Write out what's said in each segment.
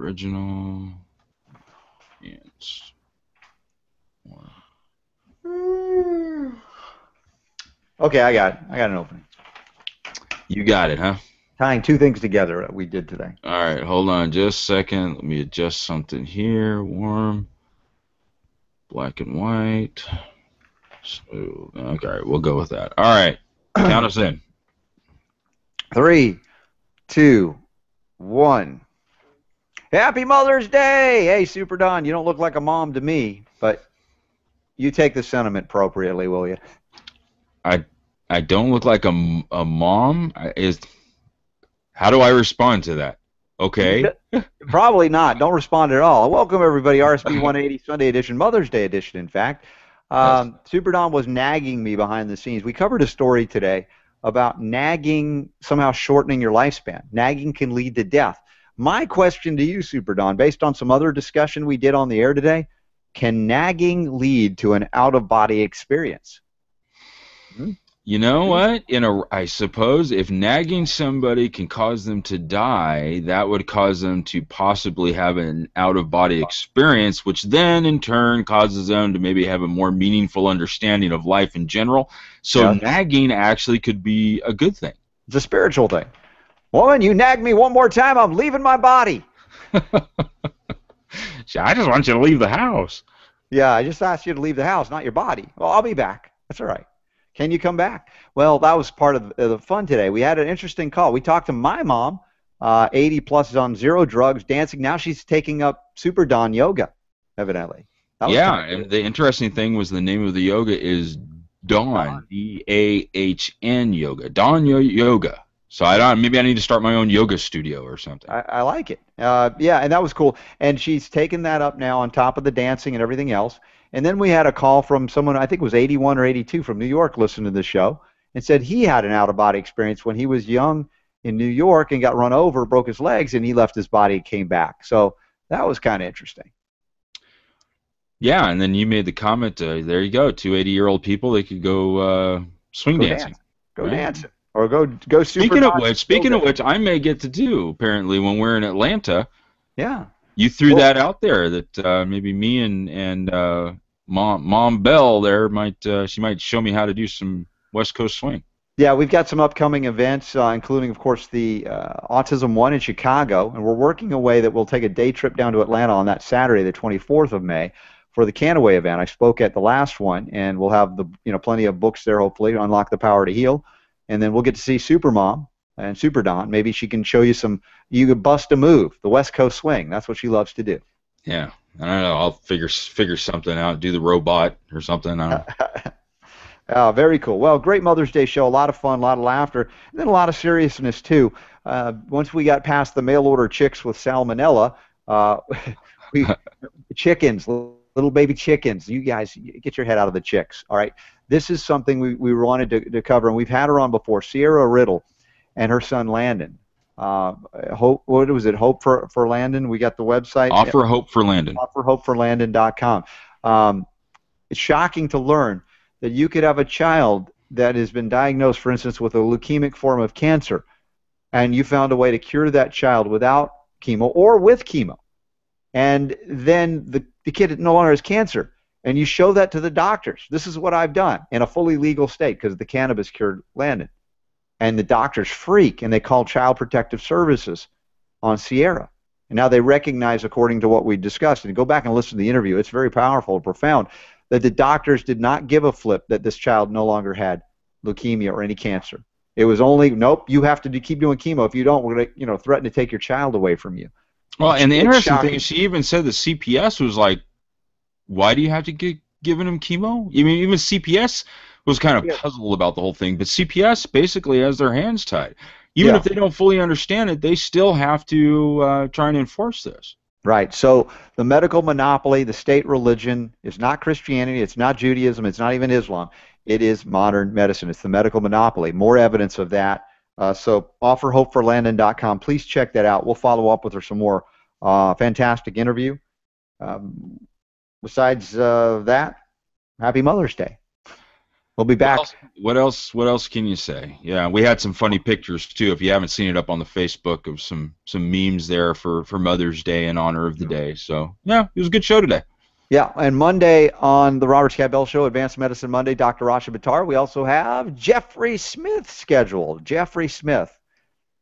original ants. Okay, I got it. I got an opening. You got it, huh? Tying two things together that we did today. All right, hold on just a second. Let me adjust something here. Warm, black and white. So, okay, we'll go with that. All right, count us in. 3, 2, 1. Happy Mother's Day! Hey, Super Don, you don't look like a mom to me, but you take the sentiment appropriately, will you? I don't look like a mom. How do I respond to that? Okay. Probably not. Don't respond at all. Welcome, everybody. RSB 180 Sunday edition, Mother's Day edition, in fact. Yes. Super Don was nagging me behind the scenes. We covered a story today about nagging somehow shortening your lifespan. Nagging can lead to death. My question to you, Super Don, based on some other discussion we did on the air today, can nagging lead to an out-of-body experience? You know what? I suppose if nagging somebody can cause them to die, that would cause them to possibly have an out-of-body experience, which then in turn causes them to maybe have a more meaningful understanding of life in general. So Yes. nagging actually could be a good thing. It's a spiritual thing. Woman, you nag me one more time, I'm leaving my body. I just want you to leave the house. Yeah, I just asked you to leave the house, not your body. Well, I'll be back. That's all right. Can you come back? Well, that was part of the fun today. We had an interesting call. We talked to my mom, 80 plus, is on zero drugs, dancing. Now she's taking up Super Don yoga, evidently. Yeah, and the interesting thing was the name of the yoga is Dawn, D-A-H-N yoga, Dawn yoga. So maybe I need to start my own yoga studio or something. I like it. Yeah, and that was cool. And she's taken that up now on top of the dancing and everything else. And then we had a call from someone, I think it was 81 or 82 from New York, listened to the show, and said he had an out-of-body experience when he was young in New York and got run over, broke his legs, and he left his body and came back. So that was kind of interesting. Yeah, and then you made the comment, there you go, two 80-year-old people, they could go swing dancing. Go dancing. Or go super. Speaking of which, I may get to do, apparently, when we're in Atlanta. Yeah. You threw that out there that maybe me and Mom Bell there she might show me how to do some West Coast swing. Yeah, we've got some upcoming events, including, of course, the Autism One in Chicago, and we're working a way that we'll take a day trip down to Atlanta on that Saturday, the 24th of May, for the Canaway event. I spoke at the last one, and we'll have plenty of books there, hopefully, Unlock the Power to Heal, and then we'll get to see Supermom and Super Don. Maybe she can show you you could bust a move, the West Coast swing. That's what she loves to do. Yeah, I don't know. I'll figure something out, do the robot or something. I don't know. Oh, very cool. Well, great Mother's Day show. A lot of fun, a lot of laughter, and then a lot of seriousness, too. Once we got past the mail-order chicks with salmonella, chickens, little baby chickens, you guys get your head out of the chicks, all right? This is something we wanted to cover, and we've had her on before, Sierra Riddle and her son Landon. What was it? Hope for Landon. We got the website. Offer Hope for Landon. OfferHopeForLandon.com. It's shocking to learn that you could have a child that has been diagnosed, for instance, with a leukemic form of cancer, and you found a way to cure that child without chemo or with chemo, and then the kid no longer has cancer, and you show that to the doctors. This is what I've done in a fully legal state because the cannabis cured Landon. And the doctors freak, and they call Child Protective Services on Sierra. And now they recognize, according to what we discussed, and go back and listen to the interview, it's very powerful and profound, that the doctors did not give a flip that this child no longer had leukemia or any cancer. It was only, nope, you have to keep doing chemo. If you don't, we're going to threaten to take your child away from you. Well, and the interesting thing is she even said the CPS was like, why do you have to give him chemo? I mean, even CPS was kind of puzzled about the whole thing, but CPS basically has their hands tied. Even if they don't fully understand it, they still have to try and enforce this. Right. So the medical monopoly, the state religion, is not Christianity, it's not Judaism, it's not even Islam. It is modern medicine. It's the medical monopoly. More evidence of that. So offerhopeforlandon.com. Please check that out. We'll follow up with her some more. Fantastic interview. Besides that, happy Mother's Day. We'll be back. What else? What else can you say? Yeah, we had some funny pictures too. If you haven't seen it up on the Facebook of some memes there for Mother's Day in honor of the day. So yeah, it was a good show today. Yeah, and Monday on the Robert Scott Bell Show, Advanced Medicine Monday, Dr. Rasha Buttar. We also have Jeffrey Smith scheduled. Jeffrey Smith,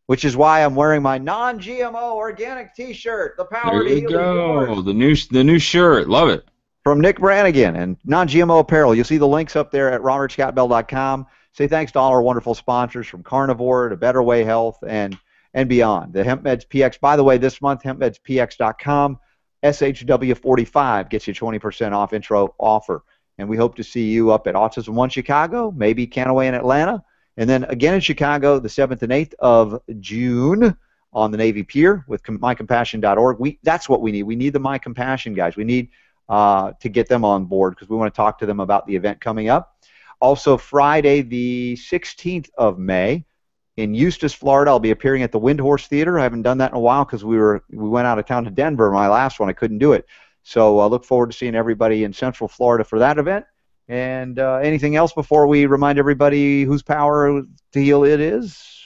which is why I'm wearing my non-GMO organic T-shirt. The power There to you heal go. is yours. The new shirt. Love it. From Nick Brannigan and non-GMO apparel. You'll see the links up there at robertscottbell.com. Say thanks to all our wonderful sponsors from Carnivore to Better Way Health and beyond. The HempMeds PX, by the way, this month, hempmedspx.com, SHW45 gets you 20% off intro offer. And we hope to see you up at Autism One Chicago, maybe Canaway in Atlanta, and then again in Chicago the 7th and 8th of June on the Navy Pier with mycompassion.org. That's what we need. We need the My Compassion guys. We need to get them on board because we want to talk to them about the event coming up. Also, Friday, the 16th of May, in Eustis, Florida, I'll be appearing at the Windhorse Theater. I haven't done that in a while because we went out of town to Denver. My last one, I couldn't do it. So I look forward to seeing everybody in Central Florida for that event. And anything else before we remind everybody whose power to heal it is?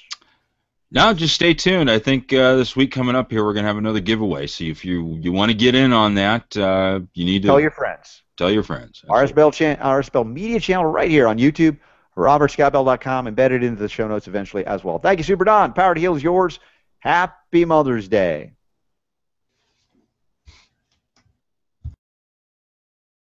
No, just stay tuned. I think this week coming up here, we're going to have another giveaway. So if you want to get in on that, you need to tell your friends. Tell your friends. RS Bell Media Channel right here on YouTube, robertscottbell.com, embedded into the show notes eventually as well. Thank you, Super Don. Power to Heal is yours. Happy Mother's Day.